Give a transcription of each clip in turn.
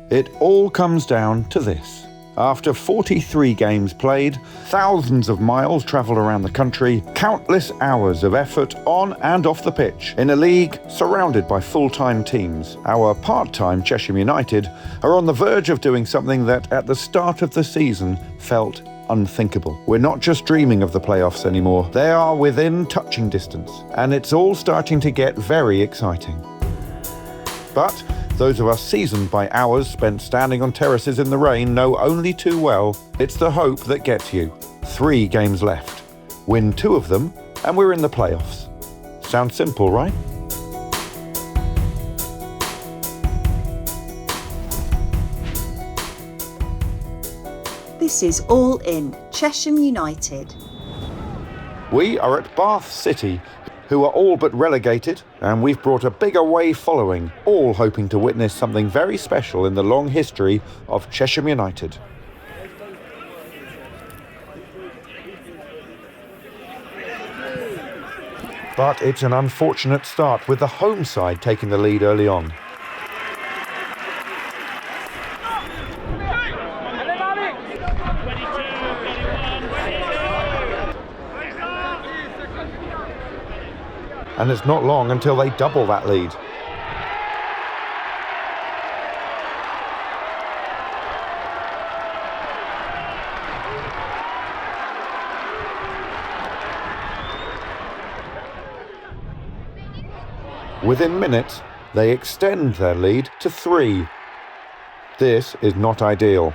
It all comes down to this. After 43 games played, thousands of miles travelled around the country, countless hours of effort on and off the pitch, in a league surrounded by full-time teams, our part-time Chesham United are on the verge of doing something that at the start of the season felt unthinkable. We're not just dreaming of the playoffs anymore, they are within touching distance, and it's all starting to get very exciting. But those of us seasoned by hours spent standing on terraces in the rain know only too well it's the hope that gets you. 3 games left. Win 2 of them, and we're in the playoffs. Sounds simple, right? This is All In, Chesham United. We are at Bath City, who are all but relegated, and we've brought a big away following, all hoping to witness something very special in the long history of Chesham United. But it's an unfortunate start, with the home side taking the lead early on. And it's not long until they double that lead. Within minutes, they extend their lead to 3. This is not ideal.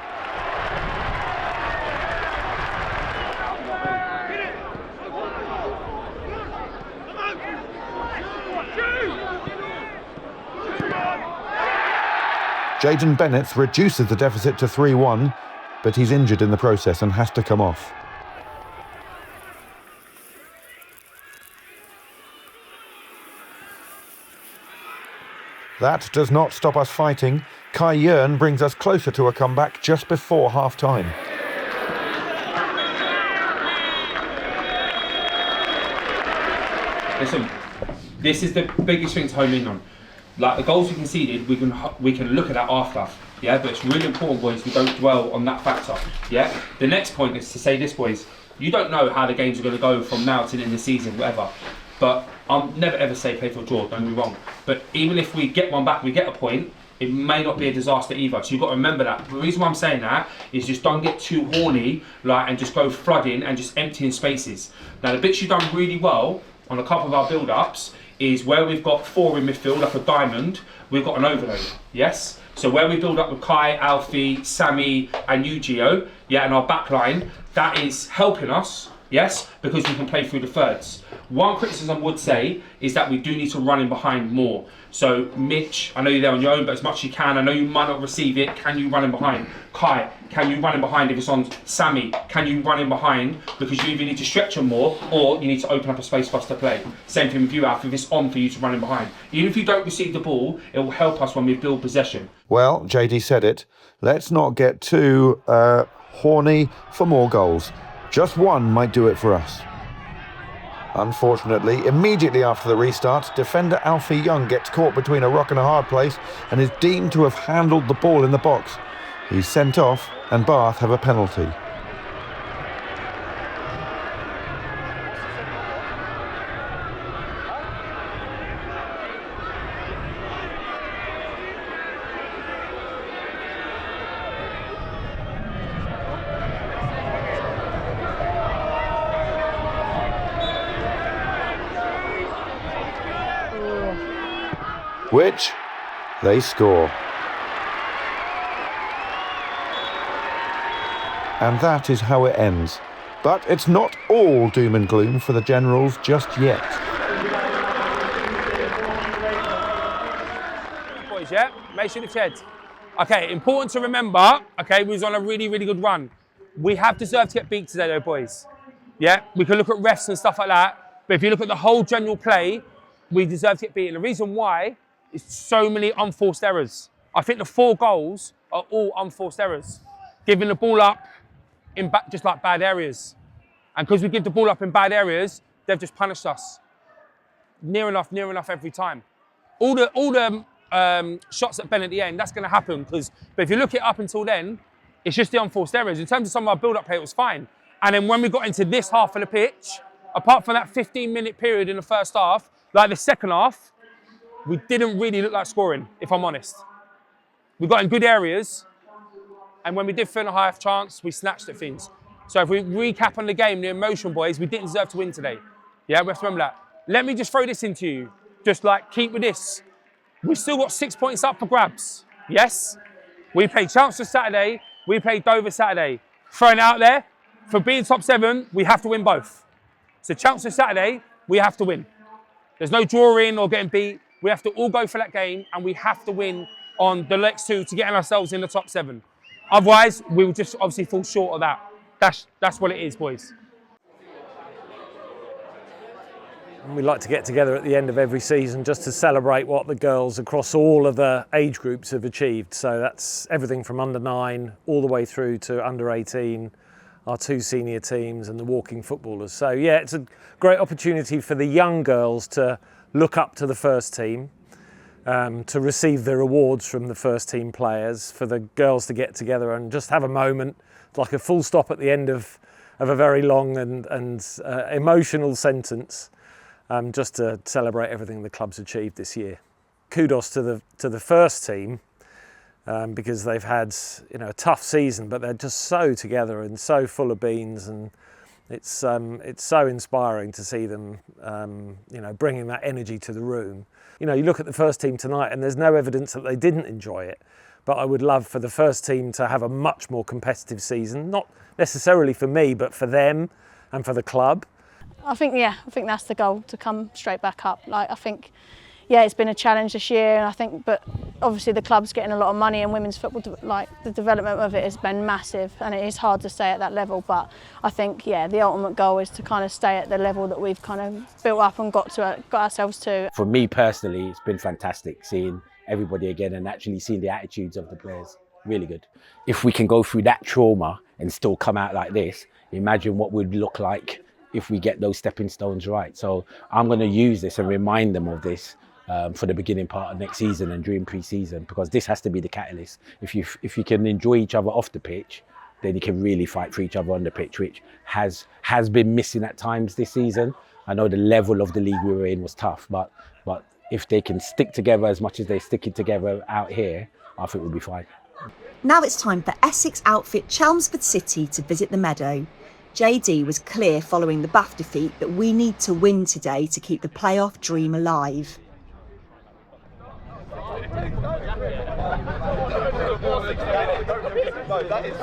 Jaden Bennett reduces the deficit to 3-1, but he's injured in the process and has to come off. That does not stop us fighting. Kai Yearn brings us closer to a comeback just before half-time. Listen, this is the biggest thing to home in on. Like the goals we conceded, we can look at that after, yeah. But it's really important, boys, we don't dwell on that factor, yeah. The next point is to say this, boys. You don't know how the games are going to go from now to the end of the season, whatever. But I'll never ever say play for a draw. Don't get me wrong. But even if we get one back, we get a point. It may not be a disaster either. So you've got to remember that. The reason why I'm saying that is just don't get too horny, like, and just go flooding and just emptying spaces. Now the bits you've done really well on a couple of our build-ups is where we've got 4 in midfield, like a diamond, we've got an overload, yes? So where we build up with Kai, Alfie, Sammy and you, Gio, yeah, and our back line, that is helping us, yes, because we can play through the thirds. One criticism I would say is that we do need to run in behind more. So Mitch, I know you're there on your own, but as much as you can, I know you might not receive it, can you run in behind? Kai, can you run in behind if it's on Sammy? Can you run in behind? Because you either need to stretch them more or you need to open up a space for us to play. Same thing with you, Alf, if it's on for you to run in behind. Even if you don't receive the ball, it will help us when we build possession. Well, JD said it. Let's not get too horny for more goals. Just one might do it for us. Unfortunately, immediately after the restart, defender Alfie Young gets caught between a rock and a hard place and is deemed to have handled the ball in the box. He's sent off and Bath have a penalty. Which they score. And that is how it ends. But it's not all doom and gloom for the Generals just yet. Boys, yeah? Make sure the shed. Okay, important to remember, okay, we was on a really, really good run. We have deserved to get beat today though, boys. Yeah, we can look at refs and stuff like that, but if you look at the whole general play, we deserve to get beaten. The reason why is so many unforced errors. I think the 4 goals are all unforced errors. Giving the ball up in just like bad areas. And because we give the ball up in bad areas, they've just punished us. Near enough every time. All the shots at Ben at the end, that's going to happen. But if you look at it up until then, it's just the unforced errors. In terms of some of our build-up play, it was fine. And then when we got into this half of the pitch, apart from that 15-minute period in the first half, like the second half, we didn't really look like scoring, if I'm honest. We got in good areas, and when we did feel a half chance, we snatched at things. So if we recap on the game, the emotion, boys, we didn't deserve to win today. Yeah, we have to remember that. Let me just throw this into you. Just like, keep with this. We've still got 6 points up for grabs. Yes? We played Chelmsford Saturday, we played Dover Saturday. Throwing it out there, for being top 7, we have to win both. So Chelmsford Saturday, we have to win. There's no drawing or getting beat. We have to all go for that game, and we have to win on the next 2 to get ourselves in the top 7. Otherwise, we will just obviously fall short of that. That's what it is, boys. We like to get together at the end of every season just to celebrate what the girls across all of the age groups have achieved. So that's everything from under 9 all the way through to under 18, our 2 senior teams and the walking footballers. So yeah, it's a great opportunity for the young girls to look up to the first team, to receive the rewards from the first team players, for the girls to get together and just have a moment, like a full stop at the end of a very long and emotional sentence, just to celebrate everything the club's achieved this year. Kudos to the first team, because they've had a tough season, but they're just so together and so full of beans, and it's so inspiring to see them bringing that energy to the room. You look at the first team tonight and there's no evidence that they didn't enjoy it, but I would love for the first team to have a much more competitive season, not necessarily for me, but for them and for the club. I think that's the goal, to come straight back up. It's been a challenge this year, and but obviously the club's getting a lot of money, and women's football, the development of it has been massive, and it is hard to stay at that level. But I think, the ultimate goal is to kind of stay at the level that we've kind of built up and got ourselves to. For me personally, it's been fantastic seeing everybody again and actually seeing the attitudes of the players. Really good. If we can go through that trauma and still come out like this, imagine what we'd look like if we get those stepping stones right. So I'm going to use this and remind them of this for the beginning part of next season and during pre-season, because this has to be the catalyst. If you can enjoy each other off the pitch, then you can really fight for each other on the pitch, which has been missing at times this season. I know the level of the league we were in was tough, but if they can stick together as much as they're sticking together out here, I think we'll be fine. Now it's time for Essex outfit Chelmsford City to visit the Meadow. JD was clear following the Bath defeat that we need to win today to keep the playoff dream alive. That is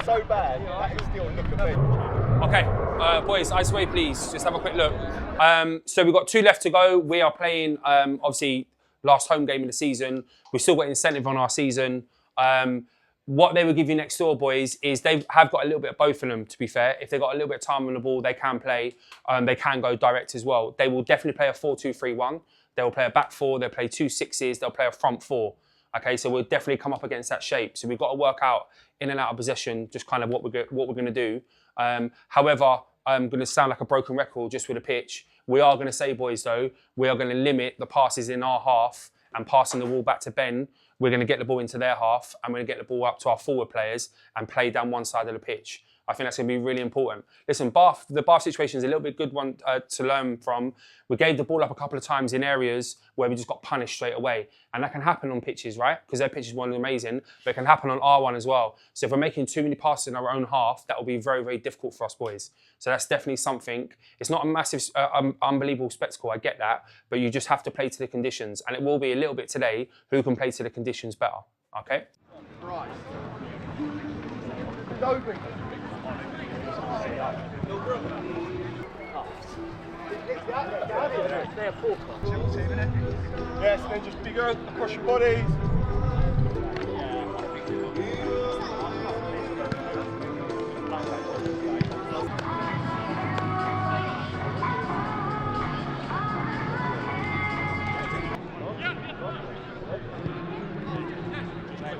so bad. That is still, look at me. Okay, boys, ice away, please. Just have a quick look. So we've got 2 left to go. We are playing, obviously, last home game of the season. We've still got incentive on our season. What they will give you next door, boys, is they have got a little bit of both of them, to be fair. If they've got a little bit of time on the ball, they can play. They can go direct as well. They will definitely play a 4-2-3-1. They will play a back 4. They'll play 2 6s. They'll play a front 4. Okay, so we'll definitely come up against that shape. So we've got to work out in and out of possession, just kind of what we're going to do. However, I'm going to sound like a broken record just with a pitch. We are going to say, boys, though, we are going to limit the passes in our half and passing the ball back to Ben. We're going to get the ball into their half and we're going to get the ball up to our forward players and play down one side of the pitch. I think that's going to be really important. Listen, the Bath situation is a little bit good one to learn from. We gave the ball up a couple of times in areas where we just got punished straight away. And that can happen on pitches, right? Because their pitches weren't amazing, but it can happen on our one as well. So if we're making too many passes in our own half, that will be very, very difficult for us, boys. So that's definitely something. It's not a massive, unbelievable spectacle, I get that, but you just have to play to the conditions. And it will be a little bit today who can play to the conditions better, okay? Right. Yes, then just bigger across your bodies.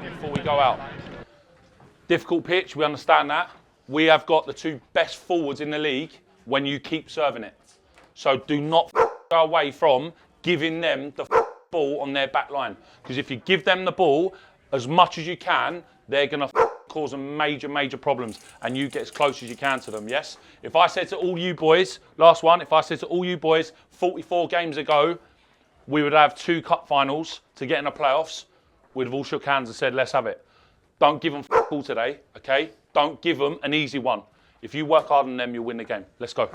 Before we go out. Difficult pitch, we understand that. We have got the 2 best forwards in the league when you keep serving it. So do not go away from giving them the ball on their back line. Because if you give them the ball as much as you can, they're going to cause them major problems, and you get as close as you can to them, yes? If I said to all you boys, last one, if I said to all you boys 44 games ago, we would have 2 cup finals to get in the playoffs, we'd have all shook hands and said, let's have it. Don't give them all today, okay? Don't give them an easy one. If you work hard on them, you'll win the game. Let's go.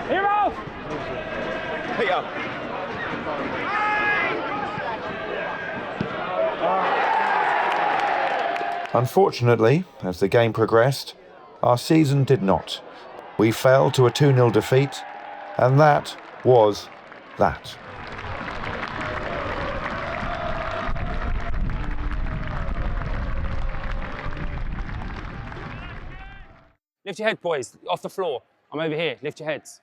Hero! Peter. Unfortunately, as the game progressed, our season did not. We fell to a 2-0 defeat, and that was that. Lift your head, boys, off the floor. I'm over here, lift your heads.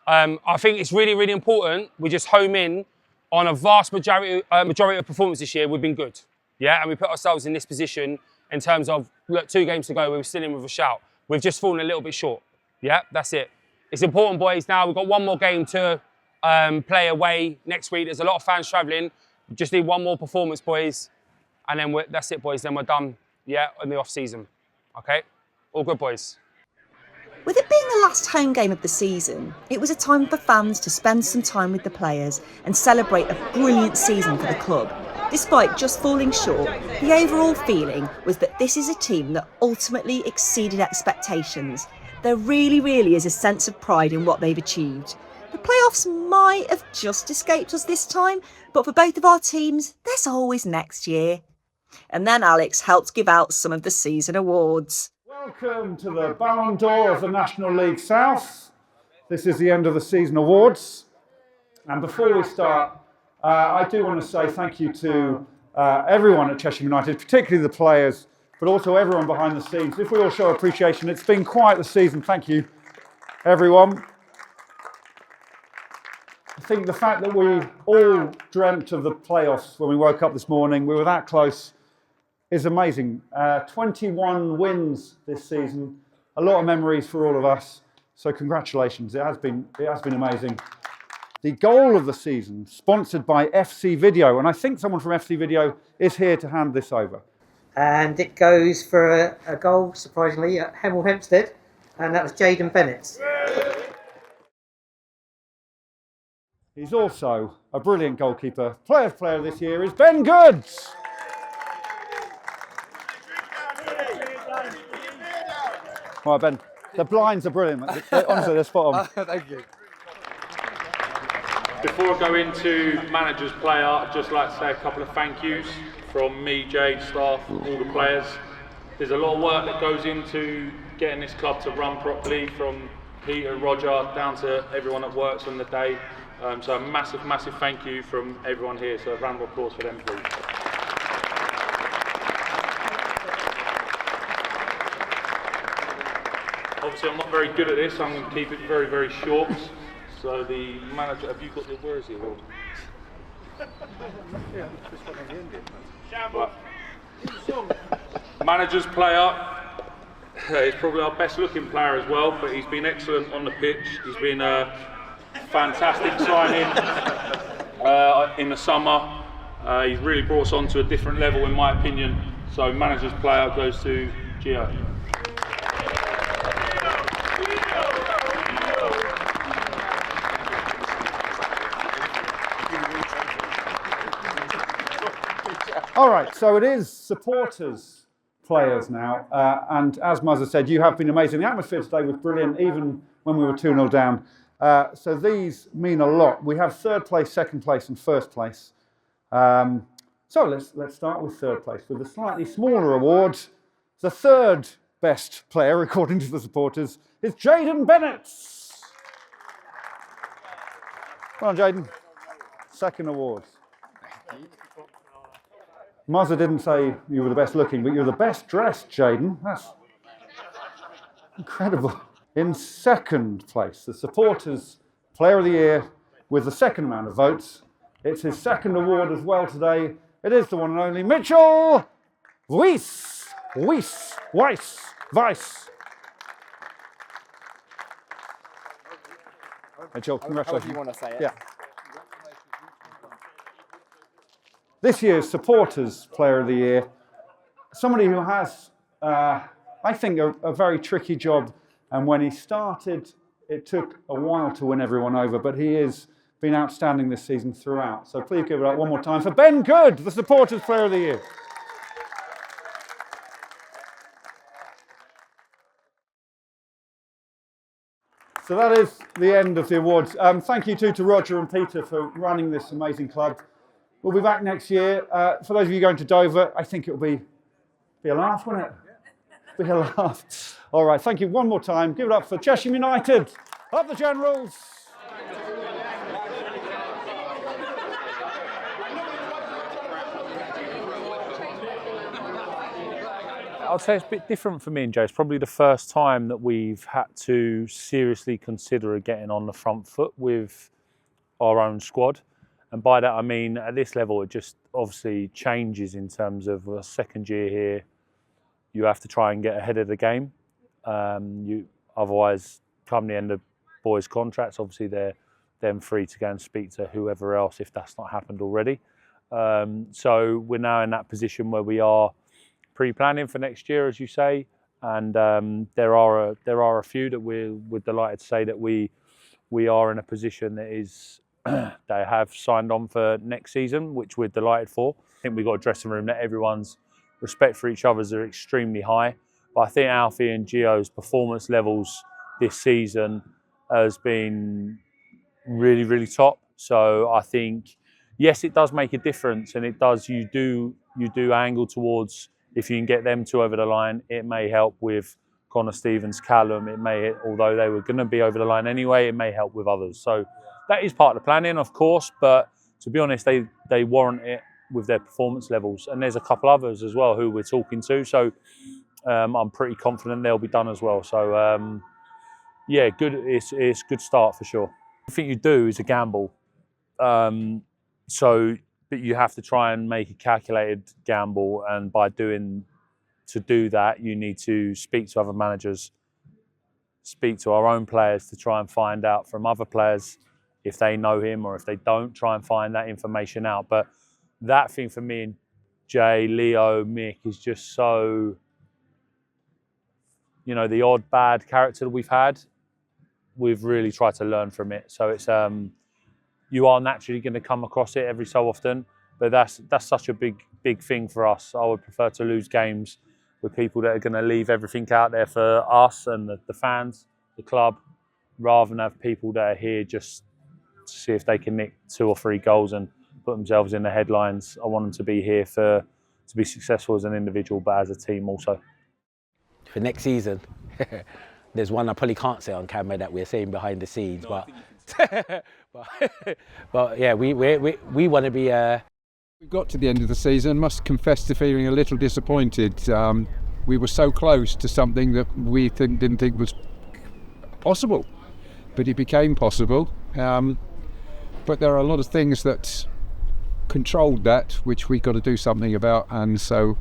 I think it's really important we just home in on a vast majority of performance this year. We've been good, yeah? And we put ourselves in this position in terms of, look, 2 games to go, we were still in with a shout. We've just fallen a little bit short, yeah? That's it. It's important, boys, now we've got 1 more game to play away next week. There's a lot of fans travelling. We just need 1 more performance, boys. And then that's it, boys, then we're done, yeah, in the off-season, okay? All good, boys. With it being the last home game of the season, it was a time for fans to spend some time with the players and celebrate a brilliant season for the club. Despite just falling short, the overall feeling was that this is a team that ultimately exceeded expectations. There really is a sense of pride in what they've achieved. The playoffs might have just escaped us this time, but for both of our teams, there's always next year. And then Alex helped give out some of the season awards. Welcome to the Ballon d'Or of the National League South. This is the end of the season awards. And before we start, I do want to say thank you to everyone at Chesham United, particularly the players, but also everyone behind the scenes. If we all show appreciation, it's been quite the season. Thank you, everyone. I think the fact that we all dreamt of the playoffs when we woke up this morning, we were that close, is amazing. 21 wins this season, a lot of memories for all of us. So congratulations, it has been amazing. The goal of the season, sponsored by FC Video, and I think someone from FC Video is here to hand this over. And it goes for a goal, surprisingly, at Hemel Hempstead, and that was Jaden Bennett's. He's also a brilliant goalkeeper. Player's Player this year is Ben Goods. Right, Ben, the blinds are brilliant. Honestly, they're spot on. Thank you. Before I go into manager's player, I'd just like to say a couple of thank yous from me, Jade, staff, all the players. There's a lot of work that goes into getting this club to run properly, from Peter, Roger, down to everyone that works on the day. So a massive thank you from everyone here. So a round of applause for them, please. Obviously, I'm not very good at this, so I'm going to keep it very short. So the manager, have you got the, where is he? Right. Manager's player, he's probably our best looking player as well, but he's been excellent on the pitch. He's been a fantastic signing in the summer. He's really brought us on to a different level in my opinion. So manager's player goes to Gio. All right, so it is supporters, players now, and as Muzza said, you have been amazing. The atmosphere today was brilliant, even when we were 2-0 down. So these mean a lot. We have 3rd place, 2nd place, and 1st place. So let's start with 3rd place with a slightly smaller award. The 3rd best player, according to the supporters, is Jaden Bennett. Well on, Jaden. 2nd award. Muzza didn't say you were the best looking, but you're the best dressed, Jaden. That's incredible. In 2nd place, the supporters' player of the year with the 2nd amount of votes. It's his 2nd award as well today. It is the one and only Mitchell Weiss. Joel, congratulations. However you want to say it. Yeah. This year's Supporters Player of the Year, somebody who has, I think, a very tricky job. And when he started, it took a while to win everyone over, but he has been outstanding this season throughout. So please give it up one more time for Ben Good, the Supporters Player of the Year. So that is the end of the awards. Thank you to Roger and Peter for running this amazing club. We'll be back next year. For those of you going to Dover, I think it'll be a laugh, won't it? Be a laugh. All right, thank you one more time. Give it up for Chesham United. Up the Generals. I'd say it's a bit different for me and Joe. It's probably the first time that we've had to seriously consider getting on the front foot with our own squad. And by that I mean at this level it just obviously changes in terms of a second year here. You have to try and get ahead of the game. Otherwise, come the end of boys' contracts, obviously they're then free to go and speak to whoever else if that's not happened already. So we're now in that position where we are pre-planning for next year, as you say, and there are a few that we're delighted to say that we are in a position that is they have signed on for next season, which we're delighted for. I think we've got a dressing room that everyone's respect for each other's are extremely high, but I think Alfie and Gio's performance levels this season has been really, really top. So I think yes, it does make a difference, and it does. You do angle towards. If you can get them two over the line, it may help with Connor Stevens, Callum. It may, although they were going to be over the line anyway, it may help with others. So that is part of the planning, of course. But to be honest, they warrant it with their performance levels. And there's a couple others as well who we're talking to. So I'm pretty confident they'll be done as well. So yeah, good. It's a good start for sure. Everything you do is a gamble. But you have to try and make a calculated gamble, and to do that, you need to speak to other managers, speak to our own players to try and find out from other players if they know him, or if they don't, try and find that information out. But that thing for me and Jay, Leo, Mick is just so, the odd bad character that we've had, we've really tried to learn from it. So it's you are naturally going to come across it every so often, but that's such a big thing for us. I would prefer to lose games with people that are going to leave everything out there for us and the fans, the club, rather than have people that are here just to see if they can nick 2 or 3 goals and put themselves in the headlines. I want them to be here to be successful as an individual, but as a team also. For next season, there's one I probably can't say on camera that we're saying behind the scenes, but yeah, we want to be. We got to the end of the season. Must confess to feeling a little disappointed. We were so close to something that we didn't think was possible, but it became possible. But there are a lot of things that controlled that, which we got to do something about, and so.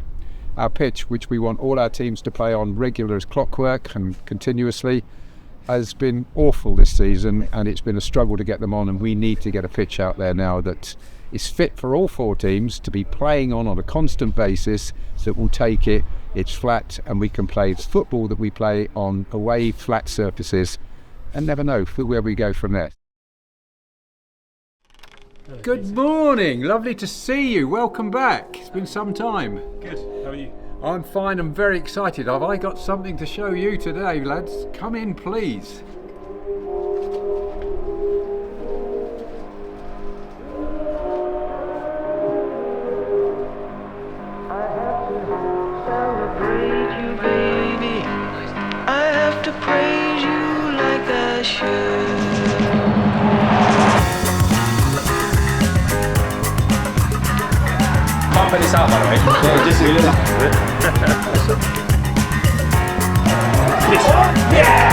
Our pitch, which we want all our teams to play on regular as clockwork and continuously, has been awful this season, and it's been a struggle to get them on, and we need to get a pitch out there now that is fit for all 4 teams to be playing on a constant basis, that will take it, it's flat, and we can play football that we play on away flat surfaces, and never know where we go from there. Good morning, lovely to see you. Welcome back. It's been some time. Good. How are you? I'm fine. I'm very excited. Have I got something to show you today, lads? Come in, please. I have to celebrate you, baby. I have to praise you like I should. Put this out, by the way. Yeah, just a little. Yeah!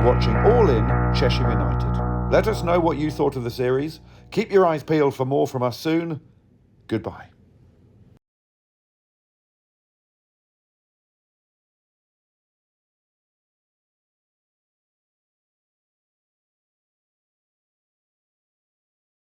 watching All In Chesham United. Let us know what you thought of the series. Keep your eyes peeled for more from us soon. Goodbye.